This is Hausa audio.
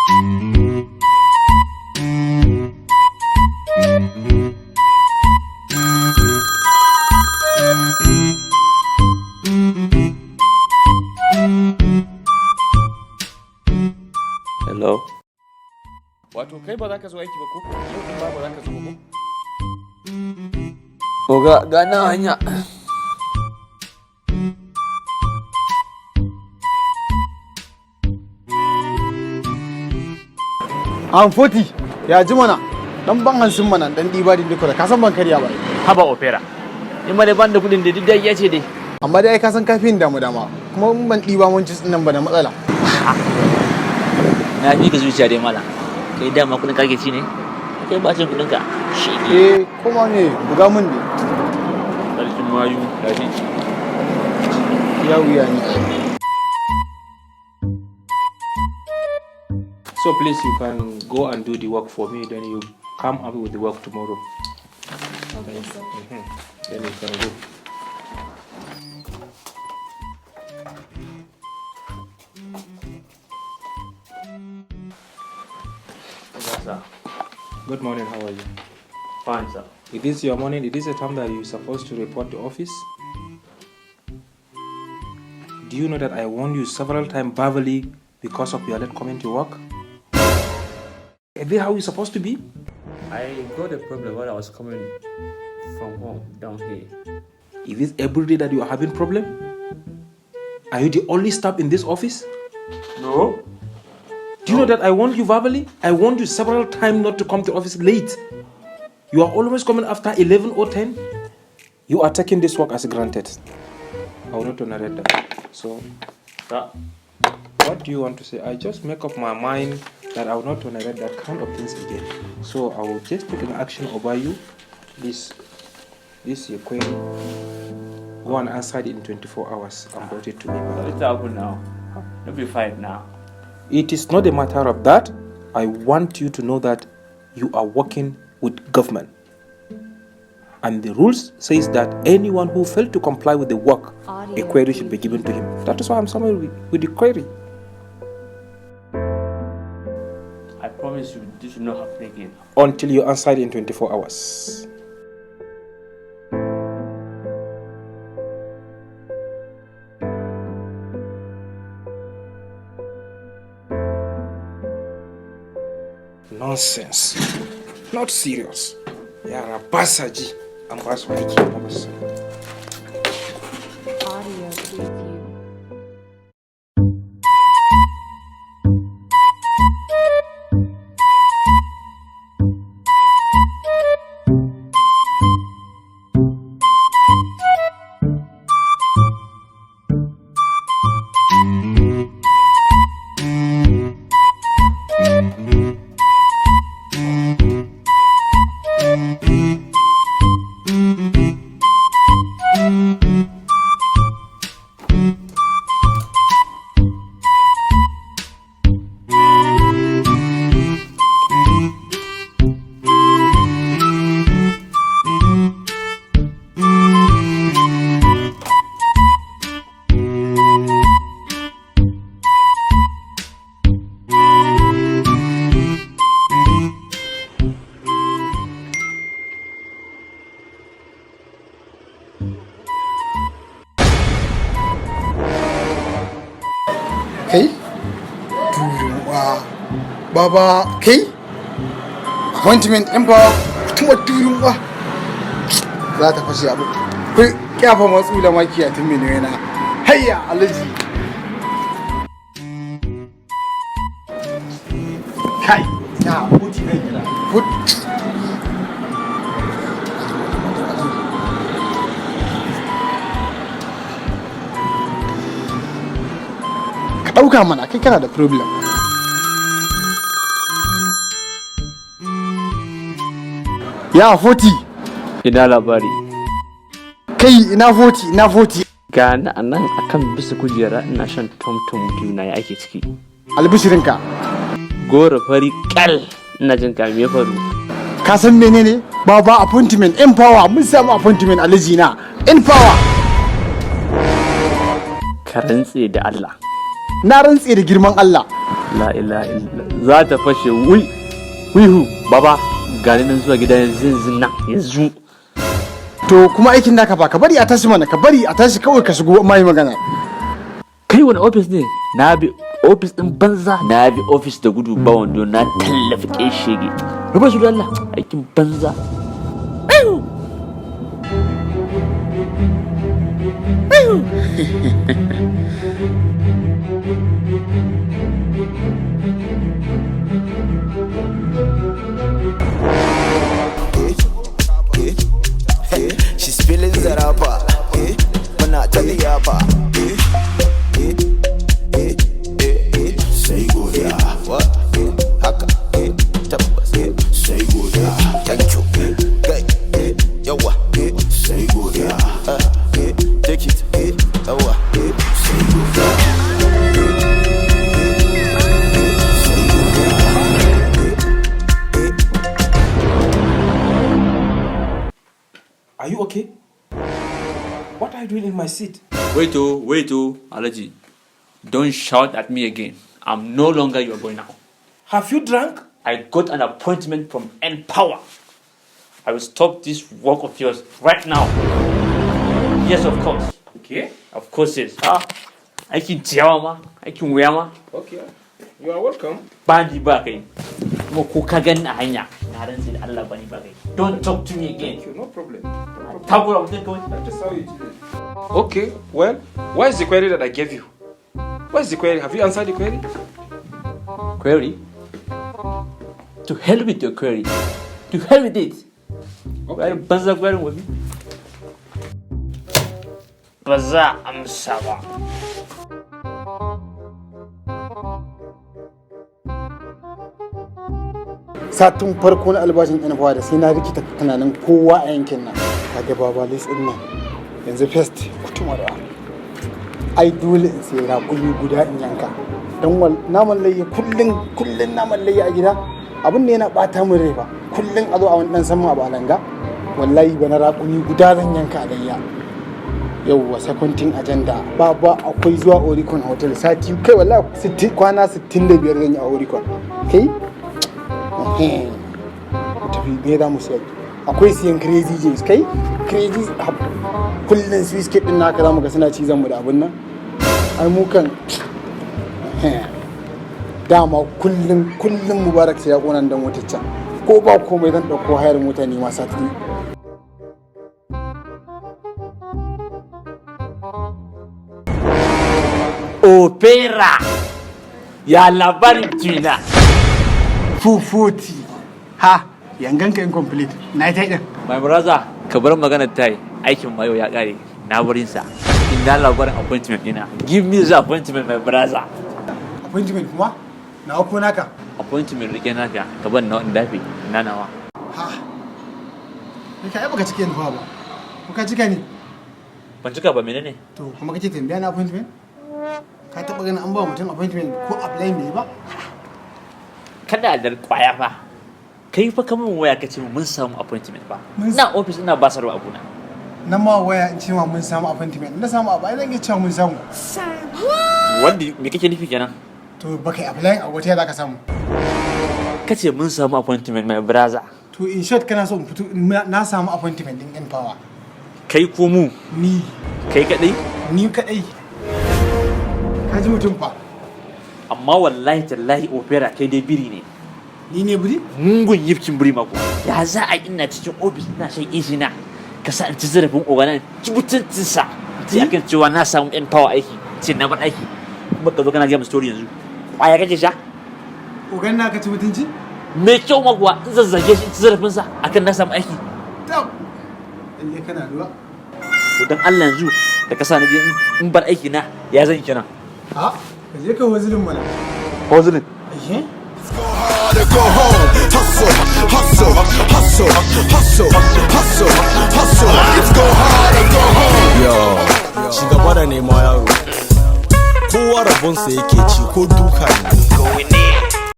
Hello. Wato kai ba za ka zo aiki ba ko? Yau din ba za ka zo ba ko? Oga, ga nan hanya. An 40 ya ji mana dan ban hansin mana dan diba din duka ka san ban karya ba. Haba opera. In ma dai ban da kudin da duk ya ce dai. Amma dai ka san kafin dama kuma in ban diba mun ci nan ba da matsala. Na fi ka zuciya dai mala. Kai dama kudin kake ci ne? Kai ba cin kudin ka. Shi ne. Kuma ne buga mun ne. Karshen mayu da shi. Ya wuya ni. So please you can go and do the work for me, then you come up with the work tomorrow. Okay, sir. Then you can go. Sir. Good morning, how are you? Fine, sir. It is your morning, it is a time that you're supposed to report to office. Do you know that I warned you several times verbally because of your late coming to work? Is this how you're supposed to be? I got a problem while I was coming from home down here. Is this every day that you are having problem? Are you the only staff in this office? No. Do you know that I warned you verbally? I warned you several times not to come to office late. You are always coming after 11 or 10. You are taking this work as granted. I will not tolerate that. So, Sir. what do you want to say? I just make up my mind that I will not tolerate that kind of things again. So I will just take an action over you. This is your query. Go and answer it in 24 hours and brought it to me. What's happening now? Don't be fight now. It is not a matter of that. I want you to know that you are working with government. And the rules says that anyone who failed to comply with the work, a query should be given to him. That is why I'm summary with the query. I promise you this will not happen again. Until you answer it in 24 hours. Nonsense. Not serious. Yara basaji. I'm basu aiki. Audio preview. Kai? Duruwa. Baba, kai? Appointment ɗin ba kuma duruwa. Za ta fashe abu. Kai kyafa matsu da makiya tun mene yana. Hayya alaji. Kai, ya huti ne gida. Ɗauka mana kai kana da problem. Ya 40. Ina labari. Kai ina 40. Ga na nan akan bisa kujera ina shan tomtom na ya ake ciki. Albishirinka. Goro fari kal ina jin ka me faru. Ka san menene? Baba appointment in power mun samu appointment alaji na in power. Ka rantse da Allah. Na rantse da girman Allah. La ilaha illa za ta fashe wihu baba gari nan zuwa gida yanzu nan yanzu. To kuma aikin naka ba ka bari a tashi mana, ka bari a tashi kawai ka shigo mai magana. Kai wani ofis ne? Na bi ofis din banza, na bi ofis da gudu ba wando na tallafi kai shege. Rubar su da Allah aikin banza. She's feeling zarapa, mana taliyapa. Say good ya, what? Hakan, tabbas. Say good ya, thank you. Gay, yawa. Say good ya, take it, yawa. Say good ya. Are you okay? What are you doing in my seat? Wait, Alaji. Don't shout at me again. I'm no longer your boy now. Have you drank? I got an appointment from N-Power. I will stop this work of yours right now. Yes, of course. Okay. Of course, yes. I can tell ma. I can wear ma. Okay. You are welcome. Bandi ba kai. Kuma ko ka gani a hanya. Na rantsi da Allah bani ba kai. Don't talk to me again. Thank you, no problem. Tabura mutum kawai. That is how you do it. Okay, well, what is the query that I gave you? What is the query? Have you answered the query? Query? To hell with your query. To hell with it. Okay. Banza query with me. Baza amsa ba. Satin farko na albashin ɗan fara sai na rikita tunanin kowa a yankin nan. Kaga baba lis ɗin nan. Yanzu first kutuma da. Ai dole in sai raƙumi guda in yanka. Dan naman layya kullun naman layya a gida. Abin ne yana bata min rai ba. Kullun a zo a wani dan sama a balanga. Wallahi bana raƙumi guda zan yanka a layya. Yauwa seconding agenda. Baba akwai zuwa Oricon Hotel sati kai wallahi kwana 65 zan yi a Oricon. Kai? Tafi me za mu sayar. Akwai siyan crazy jeans kai? Crazy kullun swiss kid din naka zamu ga suna cizon mu da abun nan. Ai mu kan dama kullum Mubarak sai ya kona dan wutaccan ko ba komai zan dauko hayar mota ne ma sati. Opera ya labarin tuna Fufuti ha yangan ka incomplete na ta din. My brother ka bar magana tai aikin mayo ya kare na wurin sa ina labarin appointment dina. Give me the appointment my brother. Appointment kuma na ko naka appointment rike naka ka ban na dafi na nawa. Ha kai ai baka cike ni ba ka cika ni ban cika ba menene to kuma kace tambaya na appointment ka taba ganin an ba mutum appointment ko apply ne ba kada da kwaya fa kai fa kaman waya kace mun samu appointment ba na office ina basarwa abuna nan ma waya in ce ma mun samu appointment na samu abu ai zan iya cewa mun samu wanda me kake nufi kenan to baka apply a wata zaka samu kace mun samu appointment my brother to in short kana so in fito na samu appointment din N-Power kai ko mu ni kai kadai ni kadai ka ji mutum fa amma wallahi tallahi opera kai dai biri ne ni ne biri mungun yifkin biri mako ya za a ina cikin office ina shan izina ka sa ci zarafin ogana ki mutuncin sa sai akan cewa na samu N-Power aiki sai na bar aiki kuma ka zo kana ga mu story yanzu kwaya kake sha ogan na ka ci mutunci me kyau magwa in zazzage shi ci zarafin sa akan na samu aiki to lalle kana ruwa to dan Allah yanzu da ka sa na je in bar aiki na ya zan kenan ha ka je ka wazilin mana hozulin eh Go home, hustle, hustle, hustle, hustle, hustle, hustle. Let's go hard and go home. Yo, shugaba da nema yaro. Kowa rabonsa yake ci ko duka ne.